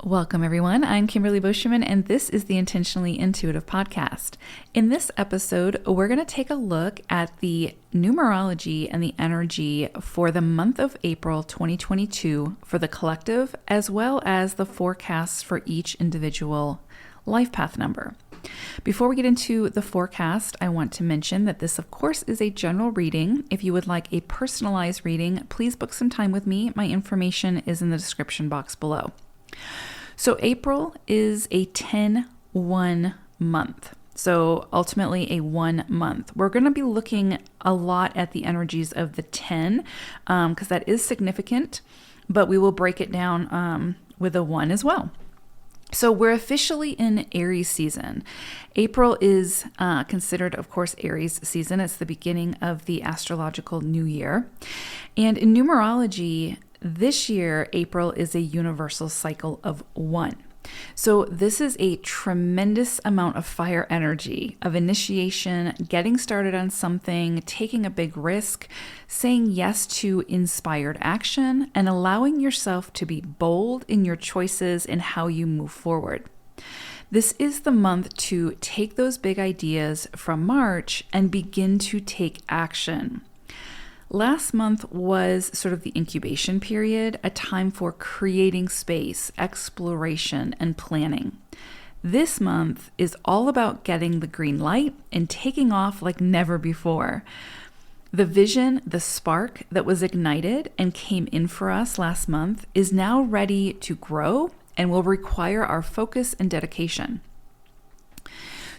Welcome, everyone. I'm Kimberly Boschman, and this is the Intentionally Intuitive podcast. In this episode, we're going to take a look at the numerology and the energy for the month of April 2022 for the collective, as well as the forecasts for each individual life path number. Before we get into the forecast, I want to mention that this, of course, is a general reading. If you would like a personalized reading, please book some time with me. My information is in the description box below. So April is a 10-1 month. So ultimately a 1 month. We're going to be looking a lot at the energies of the 10 because that is significant, but we will break it down with a 1 as well. So we're officially in Aries season. April is considered, of course, Aries season. It's the beginning of the astrological new year. And in numerology, this year, April is a universal cycle of 1. So this is a tremendous amount of fire energy, of initiation, getting started on something, taking a big risk, saying yes to inspired action, and allowing yourself to be bold in your choices and how you move forward. This is the month to take those big ideas from March and begin to take action. Last month was sort of the incubation period, a time for creating space, exploration, and planning. This month is all about getting the green light and taking off like never before. The vision, the spark that was ignited and came in for us last month is now ready to grow and will require our focus and dedication.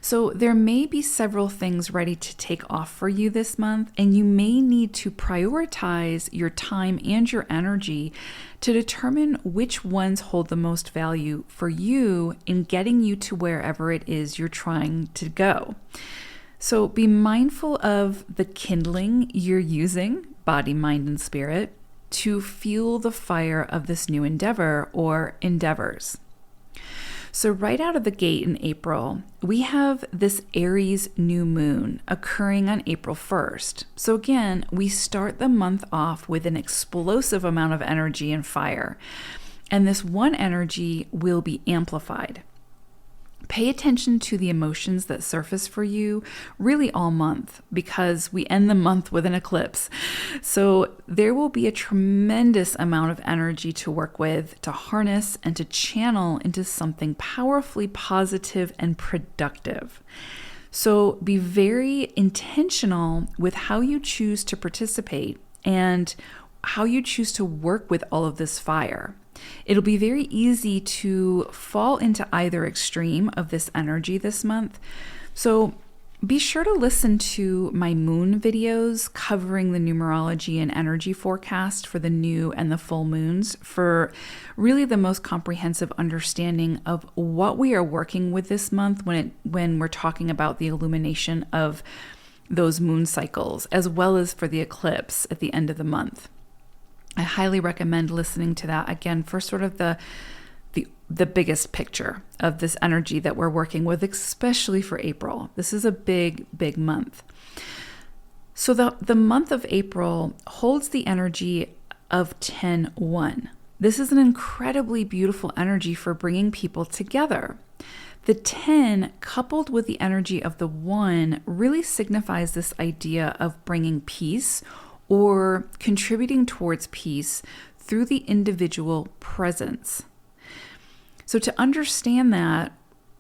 So there may be several things ready to take off for you this month, and you may need to prioritize your time and your energy to determine which ones hold the most value for you in getting you to wherever it is you're trying to go. So be mindful of the kindling you're using, body, mind, and spirit, to fuel the fire of this new endeavor or endeavors. So right out of the gate in April, we have this Aries new moon occurring on April 1st. So again, we start the month off with an explosive amount of energy and fire. And this one energy will be amplified. Pay attention to the emotions that surface for you really all month because we end the month with an eclipse. So there will be a tremendous amount of energy to work with, to harness, and to channel into something powerfully positive and productive. So be very intentional with how you choose to participate and how you choose to work with all of this fire. It'll be very easy to fall into either extreme of this energy this month. So be sure to listen to my moon videos covering the numerology and energy forecast for the new and the full moons for really the most comprehensive understanding of what we are working with this month when we're talking about the illumination of those moon cycles, as well as for the eclipse at the end of the month. I highly recommend listening to that again for sort of the biggest picture of this energy that we're working with, especially for April. This is a big, big month. So the month of April holds the energy of 10-1. This is an incredibly beautiful energy for bringing people together. The 10, coupled with the energy of the 1, really signifies this idea of bringing peace or contributing towards peace through the individual presence. So to understand that,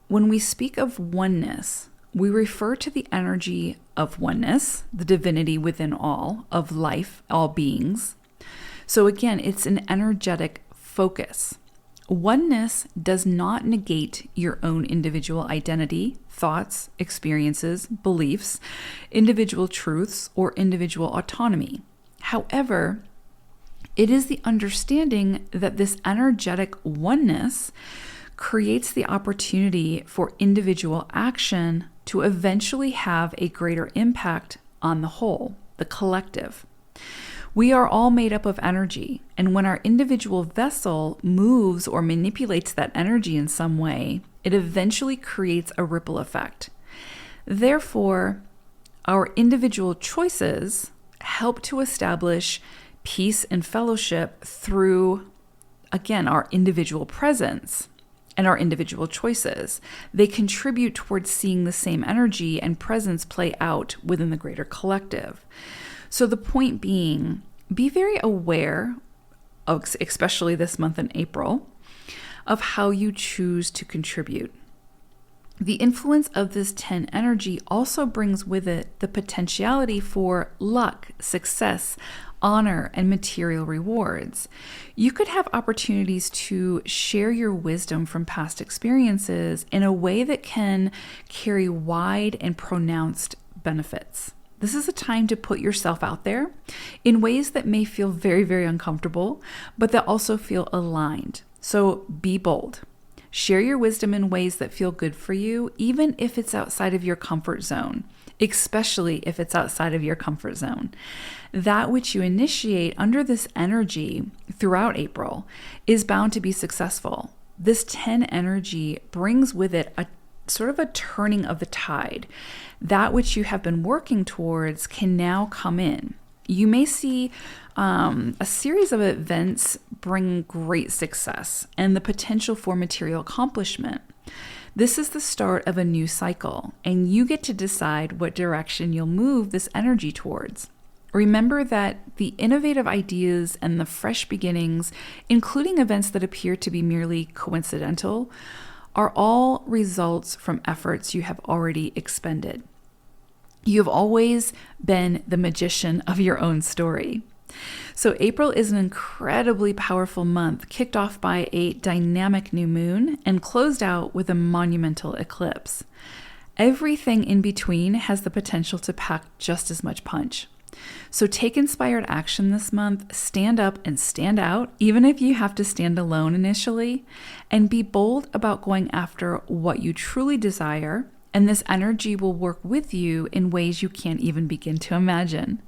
when we speak of oneness, we refer to the energy of oneness, the divinity within all, of life, all beings. So again, it's an energetic focus. Oneness does not negate your own individual identity, thoughts, experiences, beliefs, individual truths, or individual autonomy. However, it is the understanding that this energetic oneness creates the opportunity for individual action to eventually have a greater impact on the whole, the collective. We are all made up of energy, and when our individual vessel moves or manipulates that energy in some way, it eventually creates a ripple effect. Therefore, our individual choices help to establish peace and fellowship through, again, our individual presence. and our individual choices. They contribute towards seeing the same energy and presence play out within the greater collective. So the point being, be very aware of, especially this month in April, of how you choose to contribute. The influence of this 10 energy also brings with it the potentiality for luck, success, honor, and material rewards. You could have opportunities to share your wisdom from past experiences in a way that can carry wide and pronounced benefits. This is a time to put yourself out there in ways that may feel very, very uncomfortable, but that also feel aligned. So be bold. Share your wisdom in ways that feel good for you, even if it's outside of your comfort zone, especially if it's outside of your comfort zone. That which you initiate under this energy throughout April is bound to be successful. This 10 energy brings with it a sort of a turning of the tide. That which you have been working towards can now come in. You may see a series of events bring great success and the potential for material accomplishment. This is the start of a new cycle, and you get to decide what direction you'll move this energy towards. Remember that the innovative ideas and the fresh beginnings, including events that appear to be merely coincidental, are all results from efforts you have already expended. You have always been the magician of your own story. So April is an incredibly powerful month, kicked off by a dynamic new moon and closed out with a monumental eclipse. Everything in between has the potential to pack just as much punch. So take inspired action this month, stand up and stand out, even if you have to stand alone initially, and be bold about going after what you truly desire, and this energy will work with you in ways you can't even begin to imagine.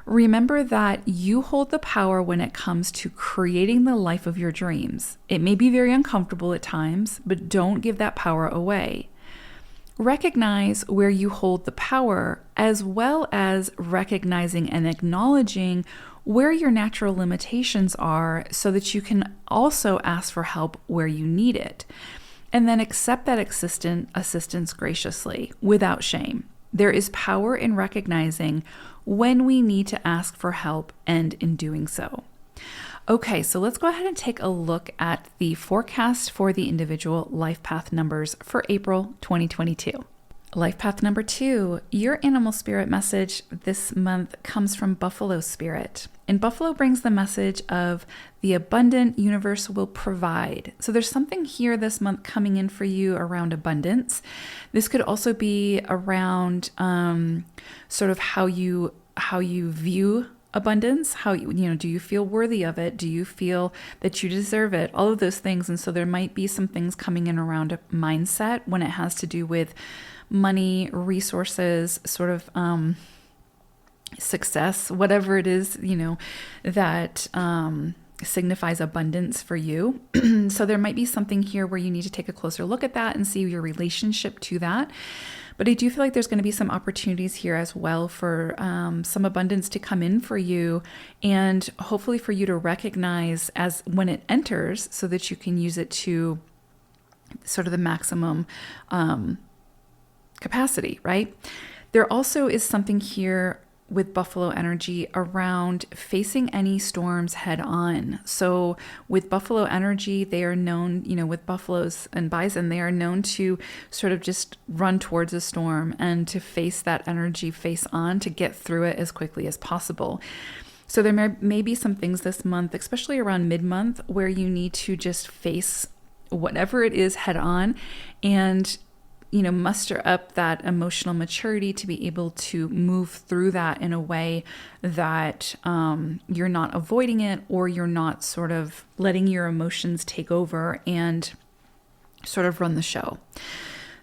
Remember that you hold the power when it comes to creating the life of your dreams. It may be very uncomfortable at times, but don't give that power away. Recognize where you hold the power, as well as recognizing and acknowledging where your natural limitations are so that you can also ask for help where you need it. And then accept that assistance graciously, without shame. There is power in recognizing when we need to ask for help and in doing so. Okay, so let's go ahead and take a look at the forecast for the individual life path numbers for April 2022. Life path number 2, your animal spirit message this month comes from Buffalo Spirit. And Buffalo brings the message of the abundant universe will provide. So there's something here this month coming in for you around abundance. This could also be around sort of how you view abundance, how do you feel worthy of it? Do you feel that you deserve it? All of those things. And so there might be some things coming in around a mindset when it has to do with money, resources, sort of success, whatever it is, that signifies abundance for you. So there might be something here where you need to take a closer look at that and see your relationship to that. But I do feel like there's going to be some opportunities here as well for some abundance to come in for you, and hopefully for you to recognize as when it enters so that you can use it to sort of the maximum capacity, right? There also is something here with Buffalo energy around facing any storms head on. So with Buffalo energy, they are known, with buffaloes and bison, they are known to sort of just run towards a storm and to face that energy face on, to get through it as quickly as possible. So there may be some things this month, especially around mid-month, where you need to just face whatever it is head on and muster up that emotional maturity to be able to move through that in a way that you're not avoiding it, or you're not sort of letting your emotions take over and sort of run the show.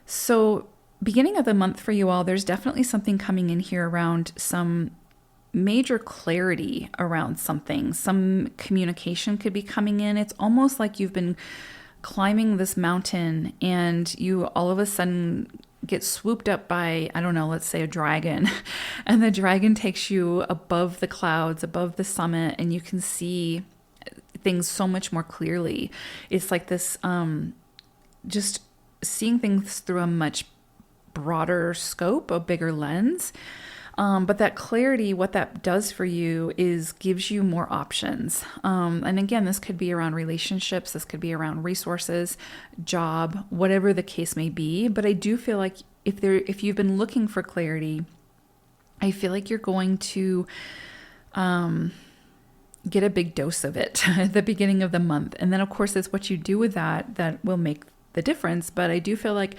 So beginning of the month for you all, there's definitely something coming in here around some major clarity around something. Some communication could be coming in. It's almost like you've been climbing this mountain and you all of a sudden get swooped up by, I don't know, let's say a dragon, and the dragon takes you above the clouds, above the summit, and you can see things so much more clearly. It's like this just seeing things through a much broader scope, a bigger lens. But that clarity, what that does for you is gives you more options. And again, this could be around relationships, this could be around resources, job, whatever the case may be. But I do feel like if you've been looking for clarity, I feel like you're going to get a big dose of it at the beginning of the month. And then of course, it's what you do with that will make the difference. But I do feel like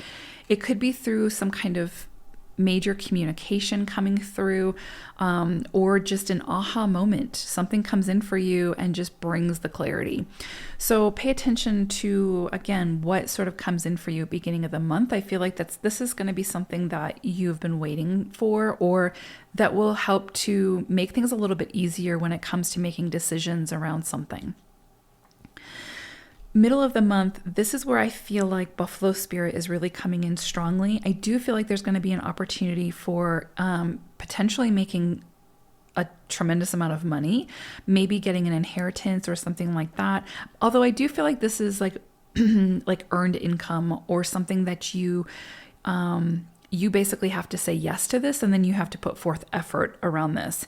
it could be through some kind of major communication coming through, or just an aha moment. Something comes in for you and just brings the clarity. So pay attention to, again, what sort of comes in for you at the beginning of the month. I feel like this is going to be something that you've been waiting for, or that will help to make things a little bit easier when it comes to making decisions around something. Middle of the month, this is where I feel like Buffalo Spirit is really coming in strongly. I do feel like there's going to be an opportunity for potentially making a tremendous amount of money, maybe getting an inheritance or something like that. Although I do feel like this is like like earned income, or something that you basically have to say yes to this, and then you have to put forth effort around this.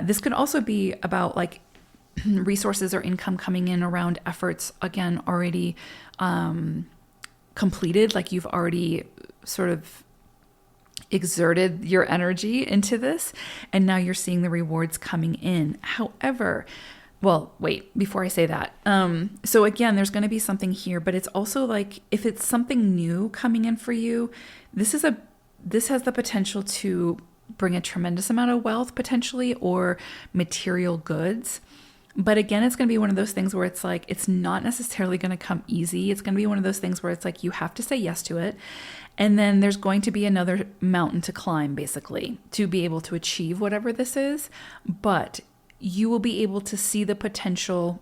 This could also be about like resources or income coming in around efforts, again, already completed, like you've already sort of exerted your energy into this, and now you're seeing the rewards coming in. However, well, wait, before I say that, so again, there's going to be something here, but it's also like, if it's something new coming in for you, this has the potential to bring a tremendous amount of wealth potentially, or material goods. But again, it's going to be one of those things where it's like, it's not necessarily going to come easy. It's going to be one of those things where it's like, you have to say yes to it. And then there's going to be another mountain to climb, basically, to be able to achieve whatever this is. But you will be able to see the potential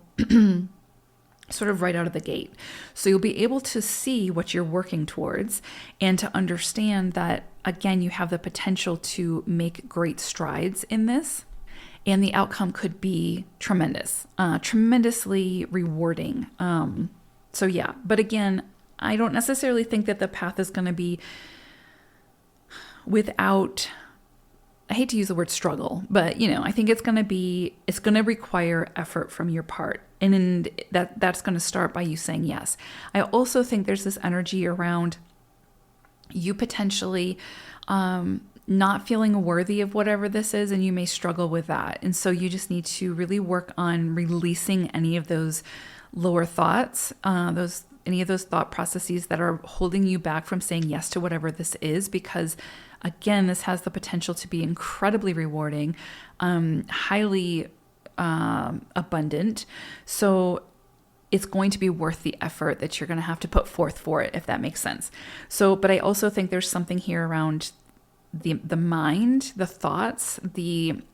sort of right out of the gate. So you'll be able to see what you're working towards, and to understand that, again, you have the potential to make great strides in this. And the outcome could be tremendous, tremendously rewarding. So yeah, but again, I don't necessarily think that the path is going to be without, I hate to use the word struggle, but I think it's going to require effort from your part. And that's going to start by you saying yes. I also think there's this energy around you potentially, not feeling worthy of whatever this is, and you may struggle with that. And so you just need to really work on releasing any of those lower thoughts, any of those thought processes that are holding you back from saying yes to whatever this is, because again, this has the potential to be incredibly rewarding, highly abundant. So it's going to be worth the effort that you're going to have to put forth for it, if that makes sense. So, but I also think there's something here around the mind, the thoughts,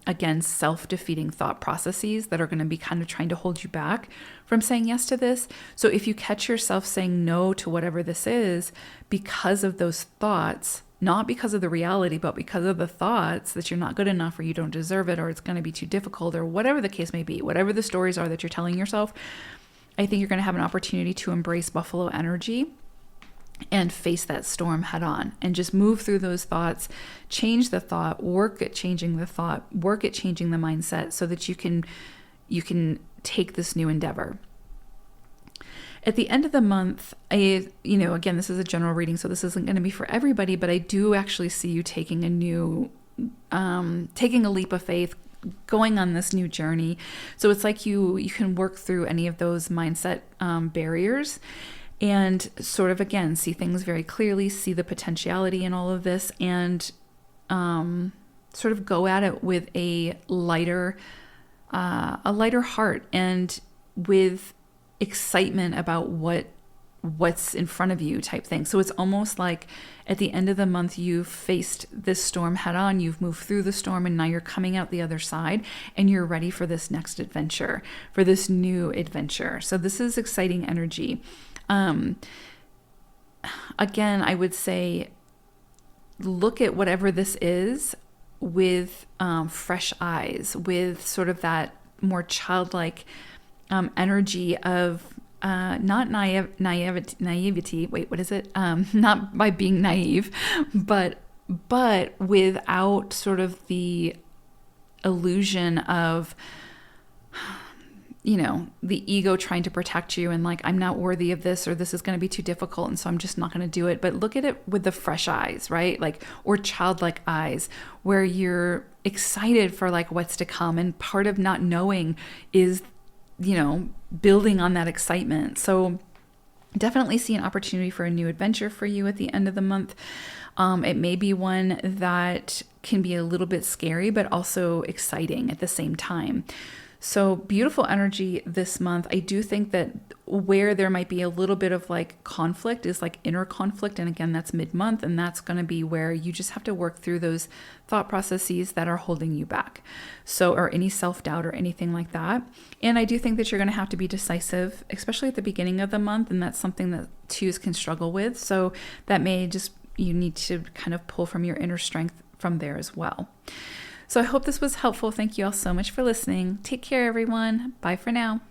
again, self-defeating thought processes that are going to be kind of trying to hold you back from saying yes to this. So if you catch yourself saying no to whatever this is because of those thoughts, not because of the reality, but because of the thoughts that you're not good enough, or you don't deserve it, or it's going to be too difficult, or whatever the case may be, whatever the stories are that you're telling yourself, I think you're going to have an opportunity to embrace Buffalo energy and face that storm head on, and just move through those thoughts, change the thought, work at changing the thought, work at changing the mindset, so that you can take this new endeavor. At the end of the month, again, this is a general reading, so this isn't going to be for everybody, but I do actually see you taking taking a leap of faith, going on this new journey. So it's like you can work through any of those mindset barriers, and sort of, again, see things very clearly, see the potentiality in all of this, and sort of go at it with a lighter heart, and with excitement about what's in front of you type thing. So it's almost like at the end of the month, you've faced this storm head on, you've moved through the storm, and now you're coming out the other side, and you're ready for this next adventure, for this new adventure. So this is exciting energy. Again, I would say, look at whatever this is with fresh eyes, with sort of that more childlike energy of not naivety. Wait, what is it? Not by being naive, but without sort of the illusion of, the ego trying to protect you and like, I'm not worthy of this, or this is going to be too difficult, and so I'm just not going to do it. But look at it with the fresh eyes, right? Like, or childlike eyes, where you're excited for like what's to come. And part of not knowing is, building on that excitement. So definitely see an opportunity for a new adventure for you at the end of the month. It may be one that can be a little bit scary, but also exciting at the same time. So beautiful energy this month. I do think that where there might be a little bit of like conflict is like inner conflict. And again, that's mid-month, and that's going to be where you just have to work through those thought processes that are holding you back. So, or any self-doubt or anything like that. And I do think that you're going to have to be decisive, especially at the beginning of the month. And that's something that twos can struggle with. So that may just, you need to kind of pull from your inner strength from there as well. So I hope this was helpful. Thank you all so much for listening. Take care, everyone. Bye for now.